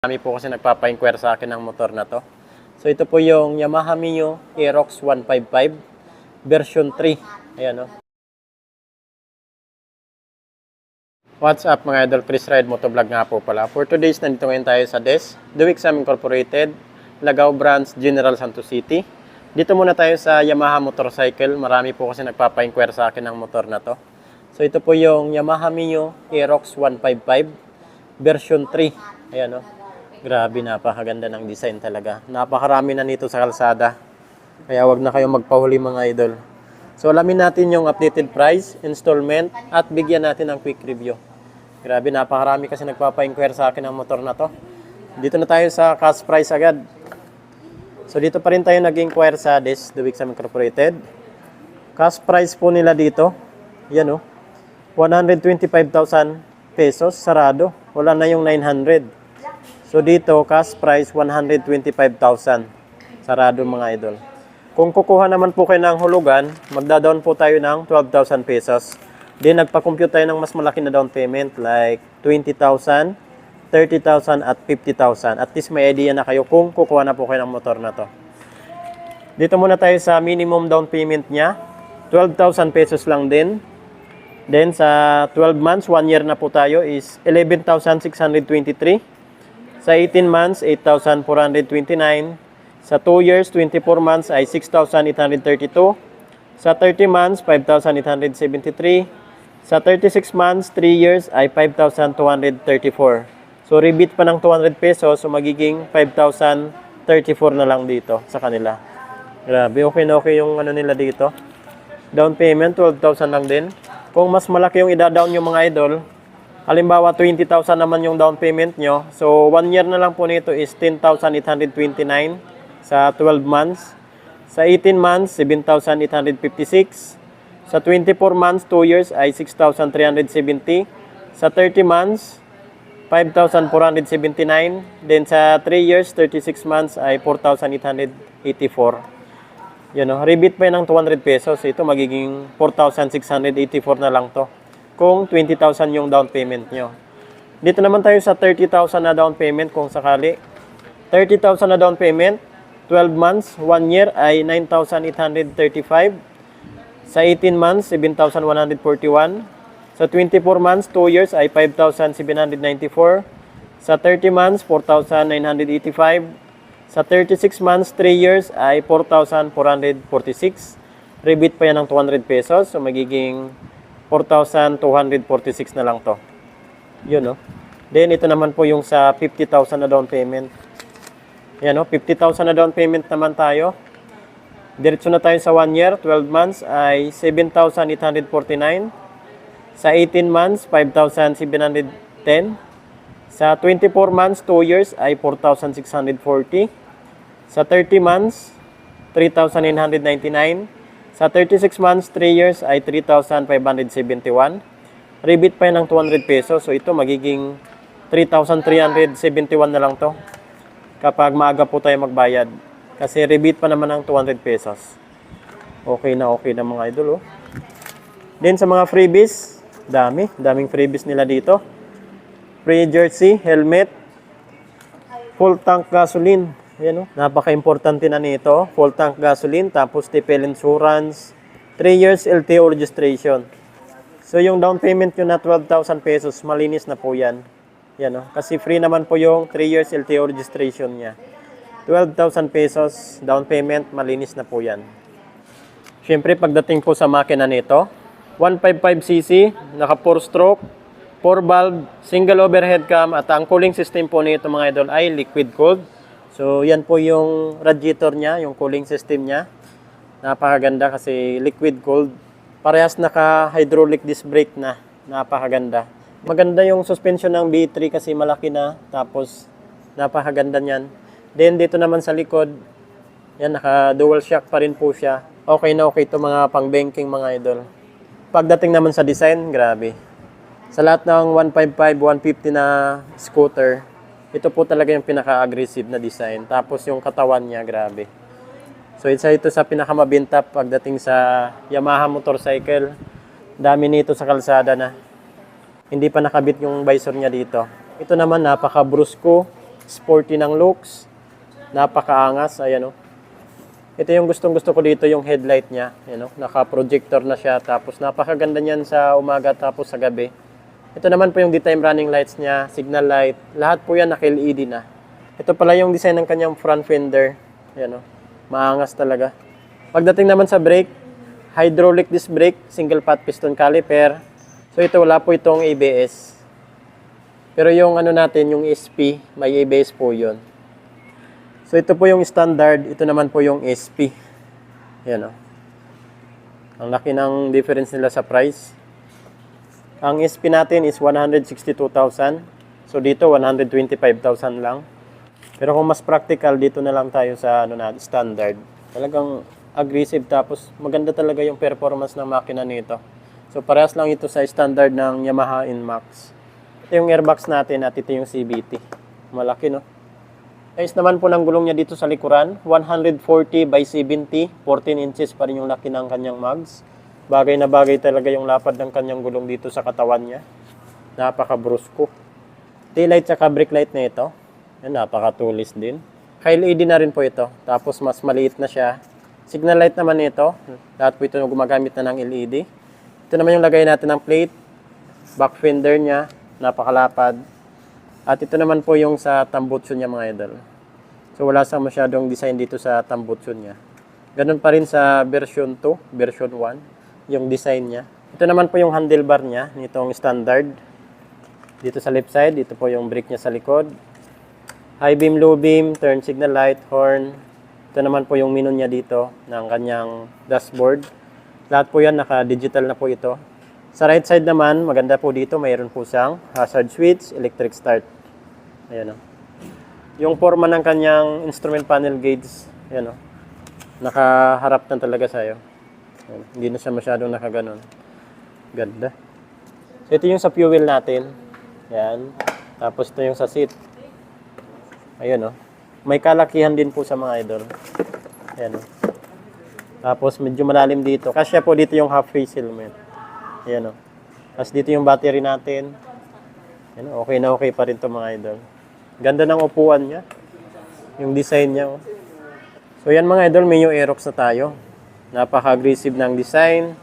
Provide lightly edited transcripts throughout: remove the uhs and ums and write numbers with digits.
Marami po kasi nagpapa-inquire sa akin ng motor na to. So ito po yung Yamaha Mio Aerox 155 version 3. Ayan o. What's up mga idol, Chris Ride Motovlog nga po pala. For today's, nandito ngayon tayo sa DES, Duwixam Incorporated, Lagao Branch, General Santos City. Dito muna tayo sa Yamaha Motorcycle. Marami po kasi nagpapa-inquire sa akin ng motor na to. So ito po yung Yamaha Mio Aerox 155 version 3. Ayan o. Grabe, napakaganda ng design talaga. Napakarami na nito sa kalsada. Kaya wag na kayong magpahuli mga idol. So alamin natin yung updated price, installment, at bigyan natin ng quick review. Grabe, napakarami kasi nagpapa-inquire sa akin ng motor na to. Dito na tayo sa cash price agad. So dito pa rin tayo nag-inquire sa DES, Duwixam Incorporated. Cash price po nila dito, yan o, 125,000 pesos, sarado. Wala na yung 900. So dito, cash price 125,000. Sarado mga idol. Kung kukuha naman po kayo ng hulugan, magda-down po tayo ng 12,000 pesos. Then nagpa-compute tayo ng mas malaki na down payment like 20,000, 30,000 at 50,000. At least may idea na kayo kung kukuha na po kayo ng motor na to. Dito muna tayo sa minimum down payment niya. 12,000 pesos lang din. Then sa 12 months, 1 year na po tayo is 11,623. Sa 18 months, 8,429. Sa 2 years, 24 months ay 6,832. Sa 30 months, 5,873. Sa 36 months, 3 years ay 5,234. So rebate pa ng 200 pesos, so magiging 5,034 na lang dito sa kanila. Grabe, okay na okay yung ano nila dito. Down payment, 12,000 lang din. Kung mas malaki yung ida-down yung mga idol, halimbawa 20,000 naman yung down payment nyo. So 1 year na lang po nito is 10,829 sa 12 months. Sa 18 months, 7,856. Sa 24 months, 2 years ay 6,370. Sa 30 months, 5,479. Then sa 3 years, 36 months ay 4,884. Yun o, rebate pa yun ng 200 pesos. Ito magiging 4,684 na lang to. Kung 20,000 yung down payment nyo. Dito naman tayo sa 30,000 na down payment kung sakali. 30,000 na down payment, 12 months, 1 year ay 9,835. Sa 18 months, 7,141. Sa 24 months, 2 years ay 5,794. Sa 30 months, 4,985. Sa 36 months, 3 years ay 4,446. Rebate pa yan ng 200 pesos. So magiging 4,246 na lang to. Yun, no? Then, ito naman po yung sa 50,000 na down payment. Yan, no? 50,000 na down payment naman tayo. Diretso na tayo sa 1 year, 12 months ay 7,849. Sa 18 months, 5,710. Sa 24 months, 2 years ay 4,640. Sa 30 months, 3,999. Sa 36 months, 3 years ay 3,571. Rebate pa yan ng 200 pesos. So ito magiging 3,371 na lang to. Kapag maaga po tayo magbayad. Kasi rebate pa naman ng 200 pesos. Okay na mga idol. Oh. Then sa mga freebies, daming freebies nila dito. Free jersey, helmet, full tank gasoline. Ayan, napaka-importante na nito. Full tank gasoline, tapos TPL insurance, 3 years LTO registration. So yung down payment nyo na 12,000 pesos, malinis na po yan. Yan, kasi free naman po yung 3 years LTO registration niya. 12,000 pesos down payment, malinis na po yan. Siyempre, pagdating po sa makina nito, 155cc, naka 4 stroke, 4 valve, single overhead cam, at ang cooling system po nito mga idol ay liquid cooled. So, yan po yung radiator niya, yung cooling system niya. Napakaganda kasi liquid cooled. Parehas naka-hydraulic disc brake na. Napakaganda. Maganda yung suspension ng B3 kasi malaki na. Tapos, napakaganda niyan. Then, dito naman sa likod, yan, naka-dual shock pa rin po siya. Okay na okay ito mga pang-banking mga idol. Pagdating naman sa design, grabe. Sa lahat ng 155, 150 na scooter, ito po talaga yung pinaka-aggressive na design. Tapos yung katawan niya, grabe. So isa ito sa pinakamabinta pagdating sa Yamaha motorcycle. Dami nito sa kalsada na. Hindi pa nakabit yung visor niya dito. Ito naman napaka-brusco. Sporty ng looks. Napakaangas. Ayan o. Ito yung gustong-gusto ko dito, yung headlight niya. Ayan o. Naka-projector na siya. Tapos napakaganda niyan sa umaga tapos sa gabi. Ito naman po yung daytime running lights niya, signal light. Lahat po yan naka-LED na. Ito pala yung design ng kanyang front fender. Ayan o. Maangas talaga. Pagdating naman sa brake, hydraulic disc brake, single pot piston caliper. So ito wala po itong ABS. Pero yung ano natin, yung SP, may ABS po yun. So ito po yung standard, ito naman po yung SP. Ayan o. Ang laki ng difference nila sa price. Ang SP natin is 162,000. So dito 125,000 lang. Pero kung mas practical, dito na lang tayo sa ano na, standard. Talagang aggressive tapos maganda talaga yung performance ng makina nito. So parehas lang ito sa standard ng Yamaha NMAX. Ito yung airbox natin at ito yung CVT. Malaki no? Ayos naman po ng gulong niya dito sa likuran. 140 by 70, 14 inches pa rin yung laki ng kanyang mags. Bagay na bagay talaga yung lapad ng kanyang gulong dito sa katawan niya. Napaka-brusko. Taillight at brake light na ito. Yan, napaka-tulis din. Ka-LED na rin po ito. Tapos mas maliit na siya. Signal light naman ito. Lahat po ito gumagamit na ng LED. Ito naman yung lagay natin ng plate. Back fender niya. Napakalapad. At ito naman po yung sa tambutso niya mga idol. So wala sa masyadong design dito sa tambutso niya. Ganun pa rin sa version 2, version 1. Yung design niya. Ito naman po yung handlebar niya, nitong standard. Dito sa left side, ito po yung brake niya sa likod. High beam, low beam, turn signal light, horn. Ito naman po yung menu niya dito ng kanyang dashboard. Lahat po yan, naka-digital na po ito. Sa right side naman, maganda po dito, mayroon po siyang hazard switch, electric start. Ayan o. Yung forma ng kanyang instrument panel gauge, ayan o. Nakaharap na talaga sa'yo. Hindi na siya masyadong nakaganon. Ganda. So, ito yung sa fuel natin. Yan. Tapos ito yung sa seat. Ayun o. May kalakihan din po sa mga idol. Ayan o. Tapos medyo malalim dito. Kasya po dito yung half face helmet. Ayan o. Tapos dito yung battery natin. Ayan o. Okay na okay pa rin to mga idol. Ganda ng upuan niya. Yung design niya o. So yan mga idol, may new Aerox na tayo. Napaka-aggressive ng design.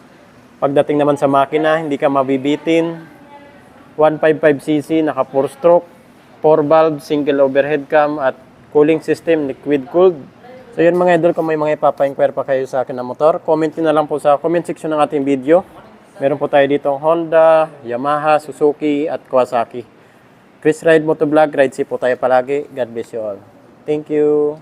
Pagdating naman sa makina, hindi ka mabibitin. 155cc, naka 4 stroke, 4 valve, single overhead cam at cooling system, liquid cooled. So yun mga idol, kung may mga ipapa-inquire pa kayo sa akin na motor, comment nyo na lang po sa comment section ng ating video. Meron po tayo dito Honda, Yamaha, Suzuki at Kawasaki. Chris Ride Motovlog, ride safe po tayo palagi. God bless you all. Thank you.